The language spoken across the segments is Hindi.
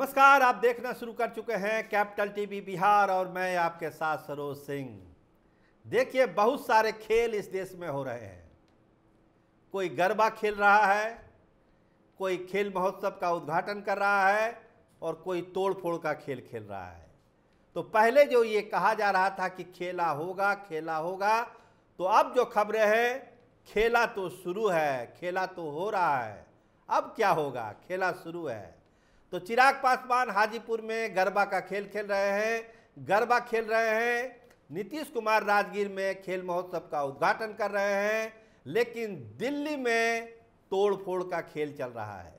नमस्कार, आप देखना शुरू कर चुके हैं कैपिटल टीवी बिहार और मैं आपके साथ सरोज सिंह। देखिए, बहुत सारे खेल इस देश में हो रहे हैं। कोई गरबा खेल रहा है, कोई खेल महोत्सव का उद्घाटन कर रहा है और कोई तोड़ फोड़ का खेल खेल रहा है। तो पहले जो ये कहा जा रहा था कि खेला होगा, तो अब जो खबरें हैं, खेला तो शुरू है, खेला तो हो रहा है। अब क्या होगा? खेला शुरू है। तो चिराग पासवान हाजीपुर में गरबा का खेल खेल रहे हैं, नीतीश कुमार राजगीर में खेल महोत्सव का उद्घाटन कर रहे हैं, लेकिन दिल्ली में तोड़ फोड़ का खेल चल रहा है।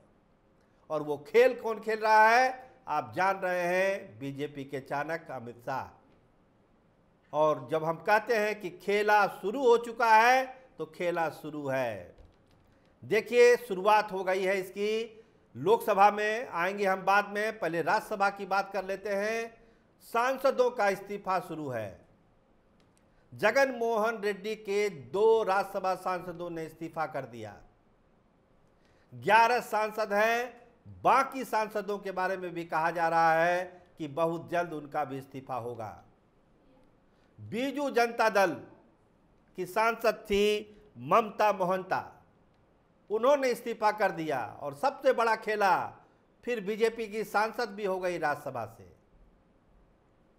और वो खेल कौन खेल रहा है? आप जान रहे हैं, बीजेपी के चाणक्य अमित शाह। और जब हम कहते हैं कि खेला शुरू हो चुका है, तो खेला शुरू है। देखिए, शुरुआत हो गई है इसकी। लोकसभा में आएंगे हम बाद में, पहले राज्यसभा की बात कर लेते हैं। सांसदों का इस्तीफा शुरू है। जगन मोहन रेड्डी के 2 राज्यसभा सांसदों ने इस्तीफा कर दिया। 11 सांसद हैं। बाकी सांसदों के बारे में भी कहा जा रहा है कि बहुत जल्द उनका भी इस्तीफा होगा। बीजू जनता दल की सांसद थी ममता मोहंता, उन्होंने इस्तीफा कर दिया। और सबसे बड़ा खेला, फिर बीजेपी की सांसद भी हो गई राज्यसभा से।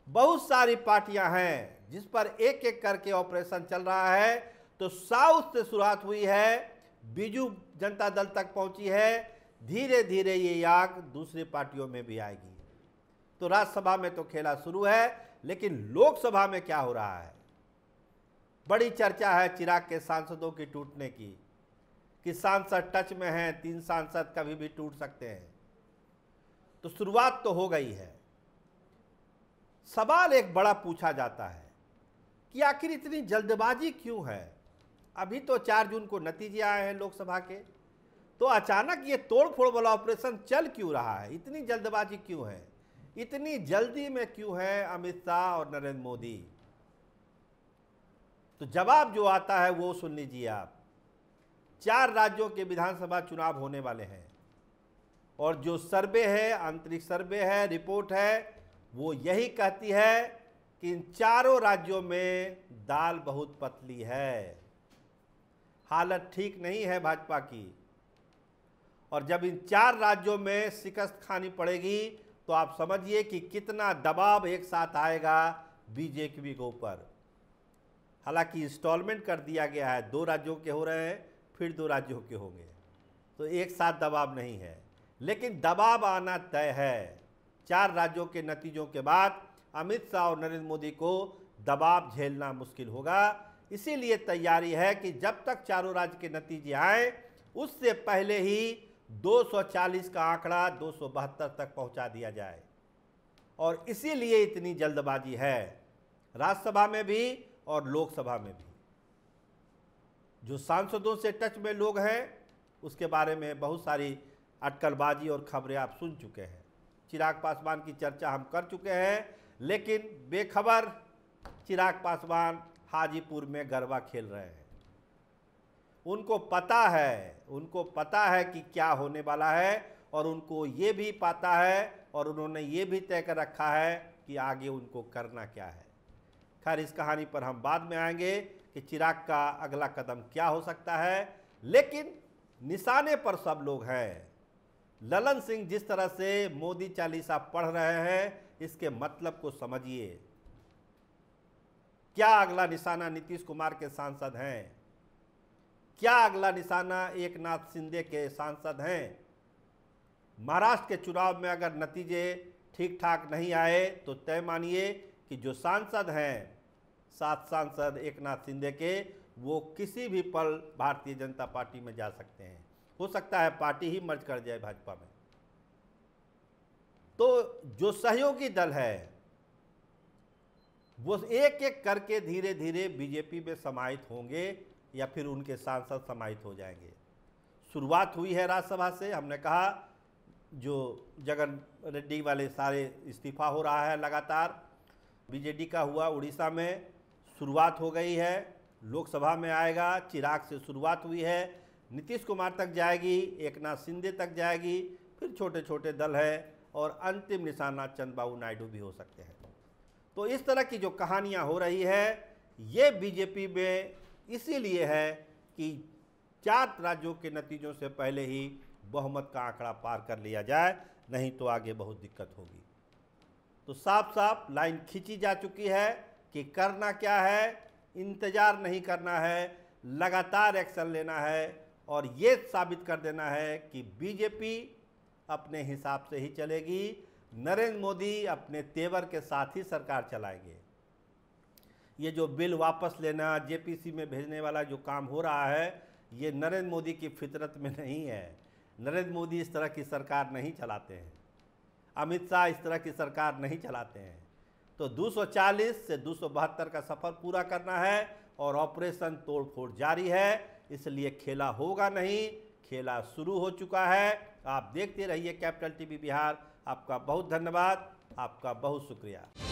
बहुत सारी पार्टियां हैं जिस पर एक एक करके ऑपरेशन चल रहा है। तो साउथ से शुरुआत हुई है, बीजू जनता दल तक पहुंची है। धीरे धीरे ये आग दूसरी पार्टियों में भी आएगी। तो राज्यसभा में तो खेला शुरू है, लेकिन लोकसभा में क्या हो रहा है? बड़ी चर्चा है चिराग के सांसदों की टूटने की, कि सांसद टच में हैं, 3 सांसद कभी भी टूट सकते हैं। तो शुरुआत तो हो गई है। सवाल एक बड़ा पूछा जाता है कि आखिर इतनी जल्दबाजी क्यों है? अभी तो 4 जून को नतीजे आए हैं लोकसभा के, तो अचानक ये तोड़फोड़ वाला ऑपरेशन चल क्यों रहा है? इतनी जल्दबाजी क्यों है? इतनी जल्दी में क्यों है अमित शाह और नरेंद्र मोदी? तो जवाब जो आता है वो सुन लीजिए आप। 4 राज्यों के विधानसभा चुनाव होने वाले हैं, और जो सर्वे है, आंतरिक सर्वे है, रिपोर्ट है, वो यही कहती है कि इन चारों राज्यों में दाल बहुत पतली है। हालत ठीक नहीं है भाजपा की। और जब इन 4 राज्यों में शिकस्त खानी पड़ेगी, तो आप समझिए कि कितना दबाव एक साथ आएगा बीजेपी के ऊपर। हालांकि इंस्टॉलमेंट कर दिया गया है, 2 राज्यों के हो रहे हैं, फिर 2 राज्यों के होंगे, तो एक साथ दबाव नहीं है, लेकिन दबाव आना तय है। 4 राज्यों के नतीजों के बाद अमित शाह और नरेंद्र मोदी को दबाव झेलना मुश्किल होगा। इसीलिए तैयारी है कि जब तक चारों राज्य के नतीजे आए, उससे पहले ही 240 का आंकड़ा 272 तक पहुंचा दिया जाए। और इसीलिए इतनी जल्दबाजी है, राज्यसभा में भी और लोकसभा में भी। जो सांसदों से टच में लोग हैं, उसके बारे में बहुत सारी अटकलबाजी और खबरें आप सुन चुके हैं। चिराग पासवान की चर्चा हम कर चुके हैं, लेकिन बेखबर चिराग पासवान हाजीपुर में गरबा खेल रहे हैं। उनको पता है कि क्या होने वाला है, और उनको ये भी पता है, और उन्होंने ये भी तय कर रखा है कि आगे उनको करना क्या है। खैर, इस कहानी पर हम बाद में आएंगे कि चिराग का अगला कदम क्या हो सकता है, लेकिन निशाने पर सब लोग हैं। ललन सिंह जिस तरह से मोदी चालीसा पढ़ रहे हैं, इसके मतलब को समझिए। क्या अगला निशाना नीतीश कुमार के सांसद हैं? क्या अगला निशाना एकनाथ शिंदे के सांसद हैं? महाराष्ट्र के चुनाव में अगर नतीजे ठीक ठाक नहीं आए, तो तय मानिए कि जो सांसद हैं, 7 सांसद एकनाथ शिंदे के, वो किसी भी पल भारतीय जनता पार्टी में जा सकते हैं। हो सकता है पार्टी ही मर्ज कर जाए भाजपा में। तो जो सहयोगी दल है, वो एक एक करके धीरे धीरे बीजेपी में समाहित होंगे, या फिर उनके सांसद समाहित हो जाएंगे। शुरुआत हुई है राज्यसभा से। हमने कहा जो जगन रेड्डी वाले सारे इस्तीफा हो रहा है लगातार। बीजेडी का हुआ उड़ीसा में, शुरुआत हो गई है। लोकसभा में आएगा, चिराग से शुरुआत हुई है, नीतीश कुमार तक जाएगी, एकनाथ शिंदे तक जाएगी, फिर छोटे छोटे दल है और अंतिम निशाना चंद्रबाबू नायडू भी हो सकते हैं। तो इस तरह की जो कहानियां हो रही है ये बीजेपी में इसीलिए है कि 4 राज्यों के नतीजों से पहले ही बहुमत का आंकड़ा पार कर लिया जाए, नहीं तो आगे बहुत दिक्कत होगी। तो साफ साफ लाइन खींची जा चुकी है कि करना क्या है, इंतजार नहीं करना है, लगातार एक्शन लेना है और ये साबित कर देना है कि बीजेपी अपने हिसाब से ही चलेगी, नरेंद्र मोदी अपने तेवर के साथ ही सरकार चलाएंगे। ये जो बिल वापस लेना, जेपीसी में भेजने वाला जो काम हो रहा है, ये नरेंद्र मोदी की फितरत में नहीं है। नरेंद्र मोदी इस तरह की सरकार नहीं चलाते हैं, अमित शाह इस तरह की सरकार नहीं चलाते हैं। तो 240 से 272 का सफ़र पूरा करना है और ऑपरेशन तोड़फोड़ जारी है, इसलिए खेला होगा नहीं, खेला शुरू हो चुका है। आप देखते रहिए कैपिटल टीवी बिहार। आपका बहुत धन्यवाद, आपका बहुत शुक्रिया।